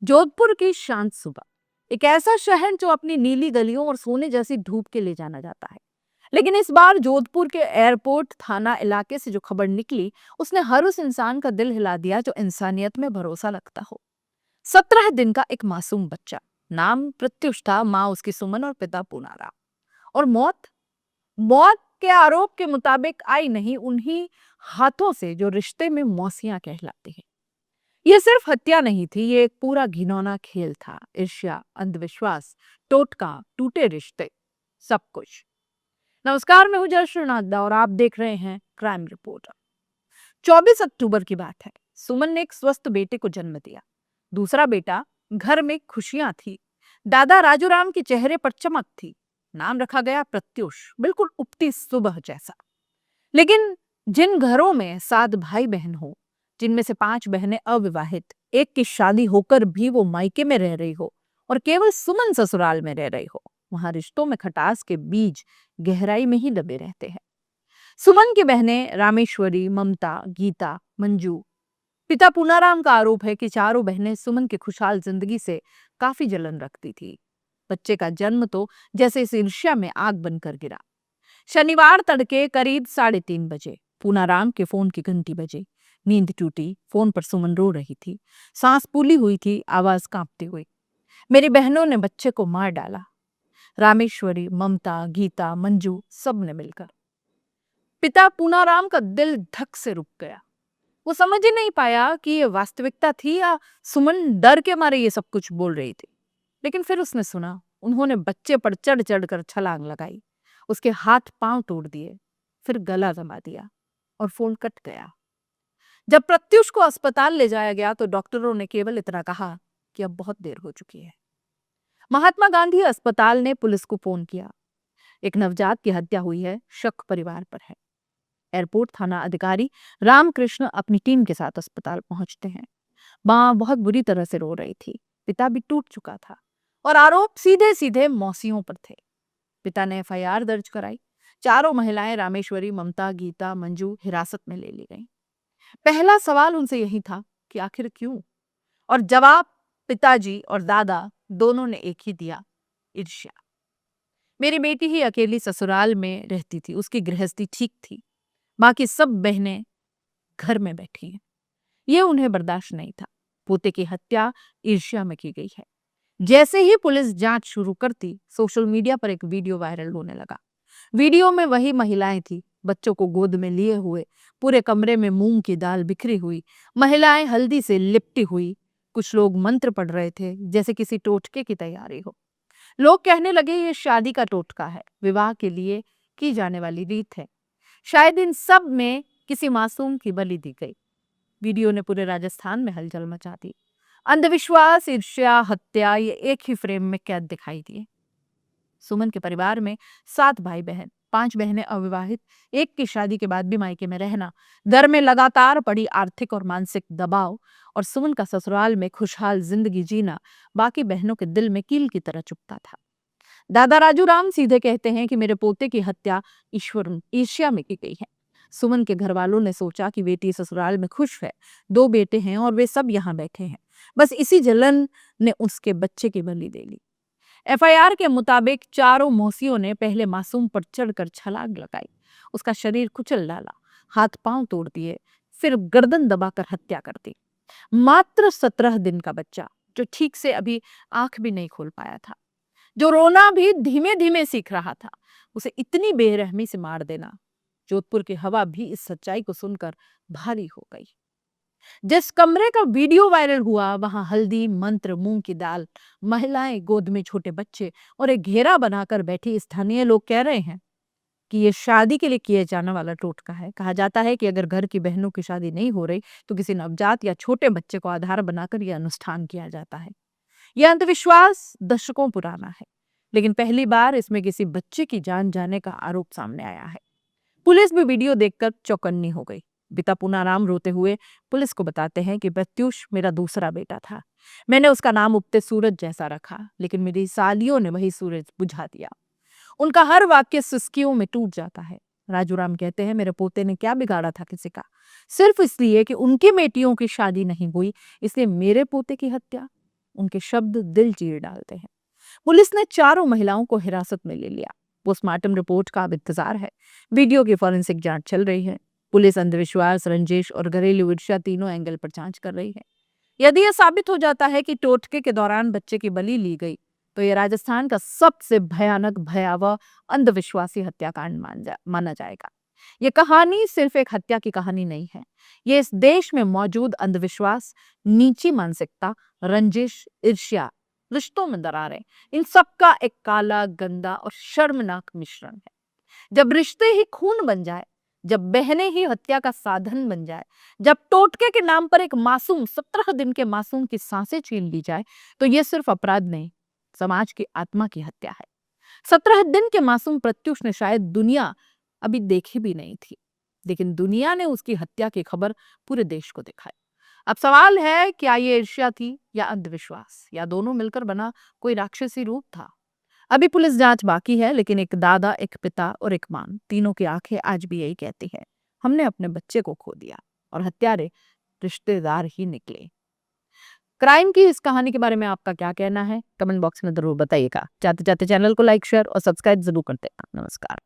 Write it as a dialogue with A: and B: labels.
A: जोधपुर की शांत सुबह, एक ऐसा शहर जो अपनी नीली गलियों और सोने जैसी धूप के लिए जाना जाता है। लेकिन इस बार जोधपुर के एयरपोर्ट थाना इलाके से जो खबर निकली, उसने हर उस इंसान का दिल हिला दिया जो इंसानियत में भरोसा रखता हो। 17 दिन का एक मासूम बच्चा, नाम प्रत्युष था, माँ उसकी सुमन और पिता पूनाराम। और मौत मौत के आरोप के मुताबिक आई नहीं, उन्हीं हाथों से जो रिश्ते में मौसियां कहलाती हैं। ये सिर्फ हत्या नहीं थी, ये एक पूरा घिनौना खेल था। ईर्ष्या, अंधविश्वास, टोटका, टूटे रिश्ते, सब कुछ। नमस्कार, मैं हूं जयश्री नागदा और आप देख रहे हैं क्राइम रिपोर्टर। 24 अक्टूबर की बात है। सुमन ने एक स्वस्थ बेटे को जन्म दिया। दूसरा बेटा, घर में खुशियां थी। दादा राजूराम के चेहरे पर चमक थी। नाम रखा गया प्रत्युष, बिल्कुल उगती सुबह जैसा। लेकिन जिन घरों में 7 भाई बहन हो, जिनमें से 5 बहनें अविवाहित, एक की शादी होकर भी वो मायके में रह रही हो और केवल सुमन ससुराल में रह रही हो, वहां रिश्तों में खटास के बीज गहराई में ही दबे रहते हैं। सुमन की बहनें रामेश्वरी, ममता, गीता, मंजू। पिता पूनाराम का आरोप है कि चारों बहनें सुमन की खुशहाल जिंदगी से काफी जलन रखती थी। बच्चे का जन्म तो जैसे इस ईर्ष्या में आग बनकर गिरा। शनिवार तड़के करीब 3:30 बजे पूनाराम के फोन की घंटी बजी। नींद टूटी, फोन पर सुमन रो रही थी। सांस फूली हुई थी, आवाज कांपती हुई। मेरी बहनों ने बच्चे को मार डाला। रामेश्वरी, ममता, गीता, मंजू, सब ने मिलकर। पिता पूनाराम का दिल धक से रुक गया। वो समझ ही नहीं पाया कि ये वास्तविकता थी या सुमन डर के मारे ये सब कुछ बोल रही थी। लेकिन फिर उसने सुना, उन्होंने बच्चे पर चढ़ चढ़ कर छलांग लगाई, उसके हाथ पांव तोड़ दिए, फिर गला दबा दिया और फोन कट गया। जब प्रत्युष को अस्पताल ले जाया गया तो डॉक्टरों ने केवल इतना कहा कि अब बहुत देर हो चुकी है। महात्मा गांधी अस्पताल ने पुलिस को फोन किया। एक नवजात की हत्या हुई है, शक परिवार पर है। एयरपोर्ट थाना अधिकारी रामकृष्ण अपनी टीम के साथ अस्पताल पहुंचते हैं। मां बहुत बुरी तरह से रो रही थी। पिता भी टूट चुका था और आरोप सीधे सीधे मौसियों पर थे। पिता ने एफआईआर दर्ज कराई। चारों महिलाएं रामेश्वरी, ममता, गीता, मंजू हिरासत में ले ली गईं। पहला सवाल उनसे यही था कि आखिर क्यों? और जवाब पिताजी और दादा दोनों ने एक ही दिया, ईर्ष्या। मेरी बेटी ही अकेली ससुराल में रहती थी, उसकी गृहस्थी ठीक थी, बाकी सब बहनें घर में बैठी हैं। ये उन्हें बर्दाश्त नहीं था। पोते की हत्या ईर्ष्या में की गई है। जैसे ही पुलिस जांच शुरू करती, सोशल मीडिया पर एक वीडियो वायरल होने लगा। वीडियो में वही महिलाएं थी, बच्चों को गोद में लिए हुए, पूरे कमरे में मूंग की दाल बिखरी हुई, महिलाएं हल्दी से लिपटी हुई। कुछ लोग मंत्र पढ़ रहे थे, जैसे किसी टोटके की तैयारी हो। लोग कहने लगे ये शादी का टोटका है, विवाह के लिए की जाने वाली रीत है। शायद इन सब में किसी मासूम की बलि दी गई। वीडियो ने पूरे राजस्थान में हलचल मचा दी। अंधविश्वास, ईर्ष्या, हत्या, ये एक ही फ्रेम में कैद दिखाई दिए। सुमन के परिवार में 7 भाई बहन, 5 बहनें अविवाहित, एक की शादी के बाद भी मायके में रहना, घर में लगातार पड़ी आर्थिक और मानसिक दबाव, और सुमन का ससुराल में खुशहाल जिंदगी जीना बाकी बहनों के दिल में कील की तरह चुभता था। दादा राजू राम सीधे कहते हैं कि मेरे पोते की हत्या ईश्वर ईर्ष्या में की गई है। सुमन के घर वालों ने सोचा कि बेटी ससुराल में खुश है, 2 बेटे हैं और वे सब यहाँ बैठे हैं, बस इसी जलन ने उसके बच्चे की बलि दे ली। एफआईआर के मुताबिक चारों मौसियों ने पहले मासूम पर चढ़कर छलांग लगाई, उसका शरीर कुचल डाला, हाथ पांव तोड़ दिए, फिर गर्दन दबाकर हत्या कर दी। मात्र 17 दिन का बच्चा, जो ठीक से अभी आंख भी नहीं खोल पाया था, जो रोना भी धीमे धीमे सीख रहा था, उसे इतनी बेरहमी से मार देना। जोधपुर की हवा भी इस सच्चाई को सुनकर भारी हो गई। जिस कमरे का वीडियो वायरल हुआ, वहां हल्दी, मंत्र, मूंग की दाल, महिलाएं, गोद में छोटे बच्चे और एक घेरा बनाकर बैठी स्थानीय लोग कह रहे हैं कि ये शादी के लिए किए जाने वाला टोटका है। कहा जाता है कि अगर घर की बहनों की शादी नहीं हो रही तो किसी नवजात या छोटे बच्चे को आधार बनाकर यह अनुष्ठान किया जाता है। यह अंधविश्वास दशकों पुराना है, लेकिन पहली बार इसमें किसी बच्चे की जान जाने का आरोप सामने आया है। पुलिस भी वीडियो देखकर चौकन्नी हो गई। पिता पूनाराम रोते हुए पुलिस को बताते हैं कि प्रत्युष मेरा दूसरा बेटा था। मैंने उसका नाम उगते सूरज जैसा रखा, लेकिन मेरी सालियों ने वही सूरज बुझा दिया। उनका हर वाक्य सुस्कियों में टूट जाता है। राजूराम कहते हैं मेरे पोते ने क्या बिगाड़ा था किसी का? सिर्फ इसलिए कि उनकी बेटियों की शादी नहीं हुई, इसलिए मेरे पोते की हत्या? उनके शब्द दिल चीर डालते हैं। पुलिस ने चारों महिलाओं को हिरासत में ले लिया। पोस्टमार्टम रिपोर्ट का अब इंतजार है। वीडियो की फॉरेंसिक जांच चल रही है। पुलिस अंधविश्वास, रंजिश और घरेलू ईर्ष्या तीनों एंगल पर जांच कर रही है। यदि यह साबित हो जाता है कि टोटके के दौरान बच्चे की बलि ली गई, तो यह राजस्थान का सबसे भयानक, भयावह, अंधविश्वासी हत्याकांड माना जाएगा। ये कहानी सिर्फ एक हत्या की कहानी नहीं है। ये इस देश में मौजूद अंधविश्वास, नीची मानसिकता, रंजिश, ईर्ष्या, रिश्तों में दरारें, इन सबका एक काला, गंदा और शर्मनाक मिश्रण है। जब रिश्ते ही खून बन जाए, जब बहनें ही हत्या का साधन बन जाए, जब टोटके के नाम पर एक मासूम, 17 दिन के मासूम की सांसें छीन ली जाए, तो यह सिर्फ अपराध नहीं, समाज की आत्मा की हत्या है। 17 दिन के मासूम प्रत्युष ने शायद दुनिया अभी देखी भी नहीं थी, लेकिन दुनिया ने उसकी हत्या की खबर पूरे देश को दिखाई। अब सवाल है, क्या ये ईर्ष्या थी या अंधविश्वास, या दोनों मिलकर बना कोई राक्षसी रूप था? अभी पुलिस जांच बाकी है, लेकिन एक दादा, एक पिता और एक मां, तीनों की आंखें आज भी यही कहती है, हमने अपने बच्चे को खो दिया और हत्यारे रिश्तेदार ही निकले। क्राइम की इस कहानी के बारे में आपका क्या कहना है? कमेंट बॉक्स में जरूर बताइएगा। जाते जाते चैनल को लाइक, शेयर और सब्सक्राइब जरूर करते हैं। नमस्कार।